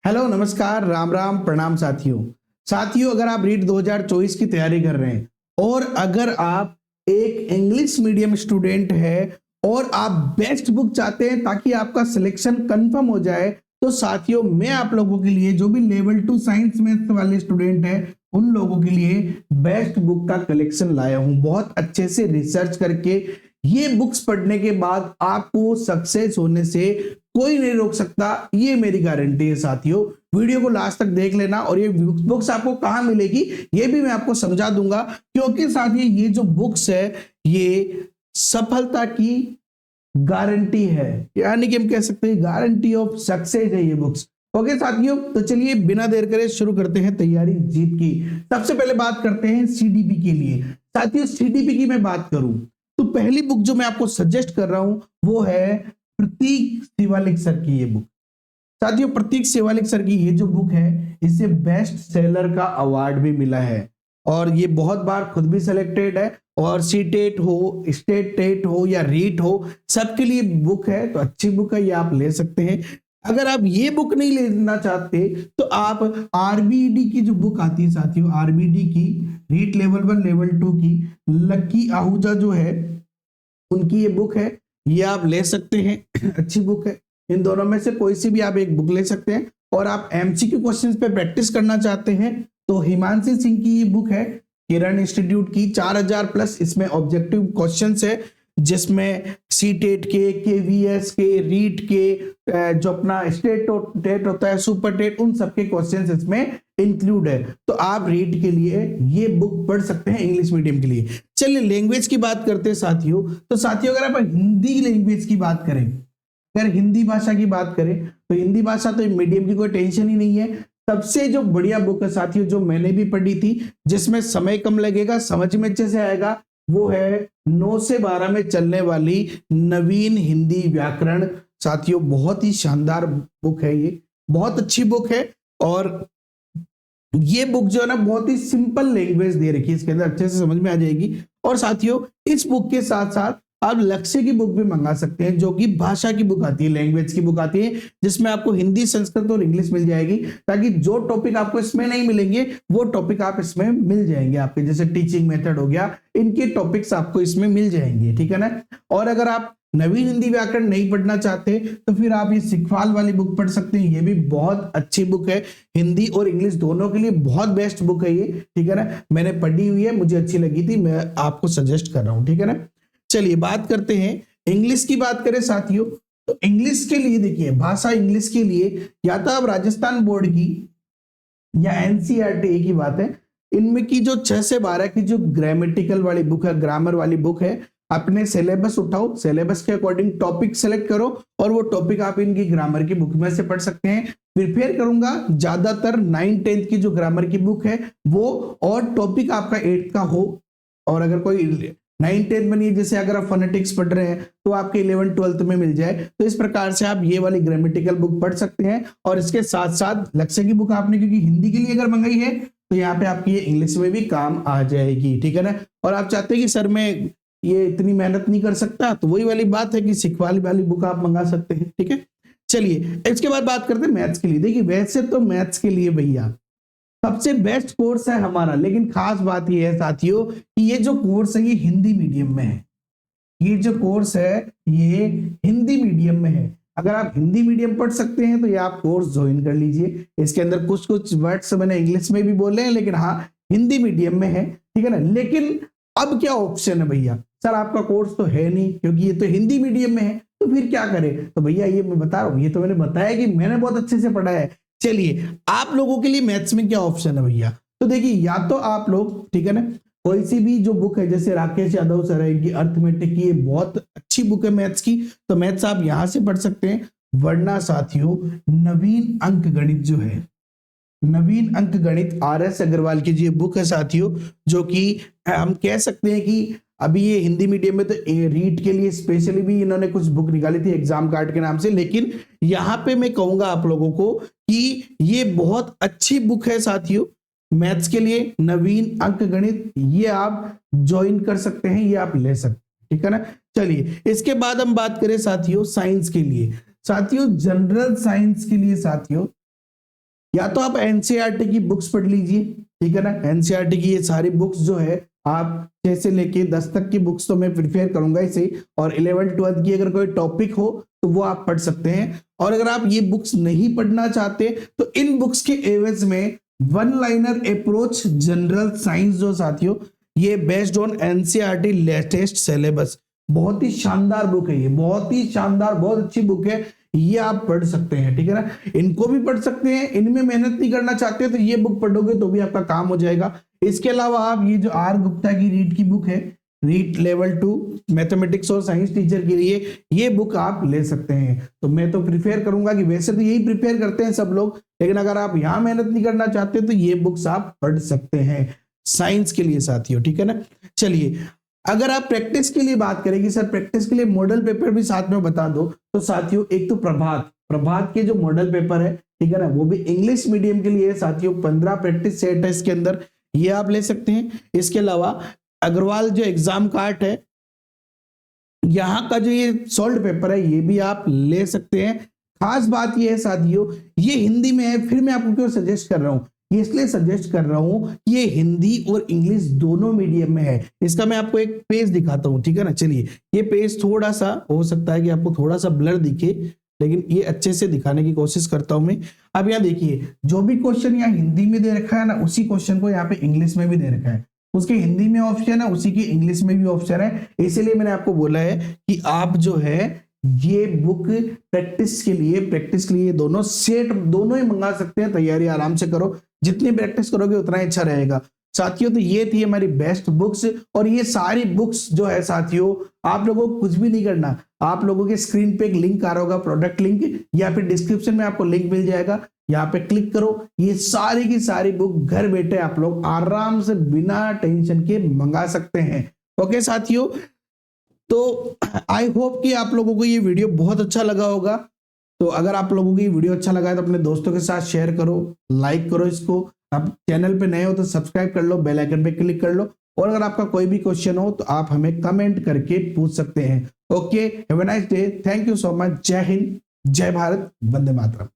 Hello, नमस्कार, राम राम, प्रणाम साथियों। साथियों, अगर आप रीट 2024 की तैयारी कर रहे हैं और अगर आप एक इंग्लिश मीडियम स्टूडेंट है और आप बेस्ट बुक चाहते हैं ताकि आपका सिलेक्शन कंफर्म हो जाए, तो साथियों मैं आप लोगों के लिए जो भी लेवल 2 साइंस मैथ्स वाले स्टूडेंट हैं उन लोगों के लिए बेस्ट बुक का कलेक्शन लाया हूं, बहुत अच्छे से रिसर्च करके। ये बुक्स पढ़ने के बाद आपको सक्सेस होने से कोई नहीं रोक सकता, ये मेरी गारंटी है साथियों। वीडियो को लास्ट तक देख लेना और ये बुक्स आपको कहां मिलेगी ये भी मैं आपको समझा दूंगा, क्योंकि साथियों ये जो बुक्स है ये सफलता की गारंटी है, यानी कि हम कह सकते हैं गारंटी ऑफ सक्सेस है ये बुक्स। ओके साथियों, तो चलिए बिना देर करे शुरू करते हैं तैयारी जीत की। सबसे पहले बात करते हैं सीडीपी के लिए। साथियों सीडीपी की मैं बात करूं तो पहली बुक जो मैं आपको सजेस्ट कर रहा हूं वो है प्रतीक शिवालिक सर की ये बुक। साथियों प्रतीक शिवालिक सर की ये जो बुक है इसे बेस्ट सेलर का अवार्ड भी मिला है और ये बहुत बार खुद भी सिलेक्टेड है, और सीटेट हो, स्टेट टेट हो या रीट हो, सबके लिए बुक है, तो अच्छी बुक है, ये आप ले सकते हैं। अगर आप ये बुक नहीं लेना चाहते तो आप आरबीडी की जो बुक आती है साथियों, आरबीडी की रीट लेवल 1 लेवल 2 की लकी आहूजा जो है उनकी ये बुक है, ये आप ले सकते हैं। अच्छी बुक है, इन दोनों में से कोई सी भी आप एक बुक ले सकते हैं। और आप एमसीक्यू क्वेश्चंस पे प्रैक्टिस करना चाहते हैं तो हिमांशी सिंह की ये बुक है किरण इंस्टीट्यूट की, 4000 प्लस इसमें ऑब्जेक्टिव क्वेश्चंस है, जिसमें सीटेट के, केवीएस के, रीट के, जो अपना स्टेट टेट होता है, सुपर टेट, उन सबके क्वेश्चंस इसमें इंक्लूड है। तो आप रीट के लिए ये बुक पढ़ सकते हैं इंग्लिश मीडियम के लिए। चलिए लैंग्वेज की बात करते हैं साथियों। तो साथियों अगर आप हिंदी लैंग्वेज की बात करें, अगर हिंदी भाषा की बात करें तो हिंदी भाषा तो मीडियम की कोई टेंशन ही नहीं है। सबसे जो बढ़िया बुक है साथियों जो मैंने भी पढ़ी थी, जिसमें समय कम लगेगा, समझ में अच्छे से आएगा, वो है 9 से 12 में चलने वाली नवीन हिंदी व्याकरण। साथियों बहुत ही शानदार बुक है, ये बहुत अच्छी बुक है। और ये बुक जो है ना बहुत ही सिंपल लैंग्वेज दे रखी है, इसके अंदर अच्छे से समझ में आ जाएगी। और साथियों इस बुक के साथ साथ आप लक्ष्य की बुक भी मंगा सकते हैं, जो कि भाषा की बुक आती है, लैंग्वेज की बुक आती है, जिसमें आपको हिंदी, संस्कृत और इंग्लिश मिल जाएगी, ताकि जो टॉपिक आपको इसमें नहीं मिलेंगे वो टॉपिक आप इसमें मिल जाएंगे आपके, जैसे टीचिंग मेथड हो गया, इनके टॉपिक्स आपको इसमें मिल जाएंगे, ठीक है ना। और अगर आप नवीन हिंदी व्याकरण नहीं पढ़ना चाहते तो फिर आप ये सिखवाल वाली बुक पढ़ सकते हैं, ये भी बहुत अच्छी बुक है, हिंदी और इंग्लिश दोनों के लिए बहुत बेस्ट बुक है ये, ठीक है ना। मैंने पढ़ी हुई है, मुझे अच्छी लगी थी, मैं आपको सजेस्ट कर रहा हूं, ठीक है ना। चलिए बात करते हैं इंग्लिश की। बात करें साथियों तो इंग्लिश के लिए देखिए, भाषा इंग्लिश के लिए या तो आप राजस्थान बोर्ड की या एनसीईआरटी की बात है, इनमें की जो 6 से 12 की जो ग्रामेटिकल वाली बुक है, ग्रामर वाली बुक है, अपने सिलेबस उठाओ, सिलेबस के अकॉर्डिंग टॉपिक सेलेक्ट करो और वो टॉपिक आप इनकी ग्रामर की बुक में से पढ़ सकते हैं। प्रिपेयर करूंगा ज्यादातर 9 10th की जो ग्रामर की बुक है वो, और टॉपिक आपका 8th का हो। और अगर कोई 9 10 में नहीं, जैसे अगर आप फोनेटिक्स पढ़ रहे हैं तो आपके 11 12th में मिल जाए, तो इस प्रकार से आप ये वाली ग्रामेटिकल बुक पढ़ सकते हैं। और इसके साथ साथ लक्ष्य की बुक आपने क्योंकि हिंदी के लिए अगर मंगाई है तो यहाँ पे आपकी ये इंग्लिश में भी काम आ जाएगी, ठीक है ना। और आप चाहते हैं कि सर मैं ये इतनी मेहनत नहीं कर सकता, तो वही वाली बात है कि सिखवाली वाली बुक आप मंगा सकते हैं, ठीक है। चलिए इसके बाद बात करते हैं मैथ्स के लिए। देखिए वैसे तो मैथ्स के लिए भैया सबसे बेस्ट कोर्स है हमारा, लेकिन खास बात यह है साथियों कि ये जो कोर्स है ये हिंदी मीडियम में है, ये जो कोर्स है ये हिंदी मीडियम में है। अगर आप हिंदी मीडियम पढ़ सकते हैं तो ये आप कोर्स ज्वाइन कर लीजिए। इसके अंदर कुछ कुछ वर्ड्स मैंने इंग्लिश में भी बोले हैं, लेकिन हाँ हिंदी मीडियम में है, ठीक है ना। लेकिन अब क्या ऑप्शन है भैया, सर आपका कोर्स तो है नहीं क्योंकि ये तो हिंदी मीडियम में है, तो फिर क्या करें। तो भैया ये मैं बता रहा हूँ, ये तो मैंने बताया कि मैंने बहुत अच्छे से पढ़ा है। चलिए आप लोगों के लिए मैथ्स में क्या ऑप्शन है भैया, तो देखिए या तो आप लोग, ठीक है ना, कोई सी भी जो बुक है, जैसे राकेश यादव सर है इनकी अर्थमेटिक की, ये बहुत अच्छी बुक है मैथ्स की, तो मैथ्स आप यहां से पढ़ सकते हैं। वरना साथियों नवीन अंक गणित जो है, नवीन अंक गणित RS अग्रवाल की जो बुक है साथियों, जो कि हम कह सकते हैं कि अभी ये हिंदी मीडियम में तो रीट के लिए स्पेशली भी इन्होंने कुछ बुक निकाली थी एग्जाम कार्ड के नाम से, लेकिन यहाँ पे मैं कहूंगा आप लोगों को कि ये बहुत अच्छी बुक है साथियों मैथ्स के लिए। नवीन अंक गणित ये आप ज्वाइन कर सकते हैं, ये आप ले सकते हैं, ठीक है ना। चलिए इसके बाद हम बात करें साथियों साइंस के लिए। साथियों जनरल साइंस के लिए साथियों या तो आप एनसीईआरटी की बुक्स पढ़ लीजिए, ठीक है ना। एनसीईआरटी की ये सारी बुक्स जो है आप 6 से लेके 10 तक की बुक्स तो मैं प्रिफेयर करूंगा इसे, और 11th 12th की अगर कोई टॉपिक हो तो वो आप पढ़ सकते हैं। और अगर आप ये बुक्स नहीं पढ़ना चाहते तो इन बुक्स के एवज में one liner approach general science जो साथियों, ये based on NCERT latest syllabus, बहुत ही शानदार बुक है ये, बहुत ही शानदार, बहुत अच्छी बुक है, ये आप पढ़ सकते हैं, ठीक है ना। इनको भी पढ़ सकते हैं, इनमें मेहनत नहीं करना चाहते तो ये बुक पढ़ोगे तो भी आपका काम हो जाएगा। इसके अलावा आप ये जो आर गुप्ता की रीट की बुक है, रीट लेवल 2 मैथमेटिक्स और साइंस टीचर के लिए, ये बुक आप ले सकते हैं। तो मैं तो प्रिफेयर करूंगा कि वैसे तो यही प्रिपेयर करते हैं सब लोग, लेकिन अगर आप यहाँ मेहनत नहीं करना चाहते तो ये बुक्स आप पढ़ सकते हैं साइंस के लिए साथियों, ठीक है ना। चलिए, अगर आप प्रैक्टिस के लिए बात करेंगे सर, प्रैक्टिस के लिए मॉडल पेपर भी साथ में बता दो, तो साथियों एक तो प्रभात के जो मॉडल पेपर है, ठीक है ना, वो भी इंग्लिश मीडियम के लिए साथियों, 15 प्रैक्टिस सेट है इसके अंदर, ये आप ले सकते हैं। इसके अलावा अग्रवाल जो एग्जाम कार्ड है, यहाँ का जो ये सॉल्व पेपर है, ये भी आप ले सकते हैं। खास बात ये है साथियों, ये हिंदी में है, फिर मैं आपको क्यों सजेस्ट कर रहा हूं, ये इसलिए सजेस्ट कर रहा हूं, ये हिंदी और इंग्लिश दोनों मीडियम में है। इसका मैं आपको एक पेज दिखाता हूं, ठीक है ना। चलिए, ये पेज थोड़ा सा हो सकता है कि आपको थोड़ा सा ब्लर दिखे, लेकिन ये अच्छे से दिखाने की कोशिश करता हूं मैं। अब यहाँ देखिए, जो भी क्वेश्चन यहाँ हिंदी में दे रखा है ना, उसी क्वेश्चन को यहाँ पे इंग्लिश में भी दे रखा है। उसके हिंदी में ऑप्शन है, उसी की इंग्लिश में भी ऑप्शन है। इसीलिए मैंने आपको बोला है कि आप जो है ये बुक प्रैक्टिस के लिए दोनों सेट दोनों ही मंगा सकते हैं। तैयारी आराम से करो, जितनी प्रैक्टिस करोगे उतना ही अच्छा रहेगा साथियों। तो ये थी हमारी बेस्ट बुक्स, और ये सारी बुक्स जो है साथियों, आप लोगों को कुछ भी नहीं करना, आप लोगों के स्क्रीन पे एक लिंक आ रहा होगा, प्रोडक्ट लिंक, या फिर डिस्क्रिप्शन में आपको लिंक मिल जाएगा, यहाँ पे क्लिक करो, ये सारी की सारी बुक घर बैठे आप लोग आराम से बिना टेंशन के मंगा सकते हैं। ओके साथियों, तो आई होप कि आप लोगों को ये वीडियो बहुत अच्छा लगा होगा। तो अगर आप लोगों को ये वीडियो अच्छा लगा है तो अपने दोस्तों के साथ शेयर करो, लाइक करो इसको। आप चैनल पे नए हो तो सब्सक्राइब कर लो, बेल आइकन पे क्लिक कर लो, और अगर आपका कोई भी क्वेश्चन हो तो आप हमें कमेंट करके पूछ सकते हैं। Okay, have a nice day, thank you so much, जय हिंद, जय भारत, वंदे मातरम।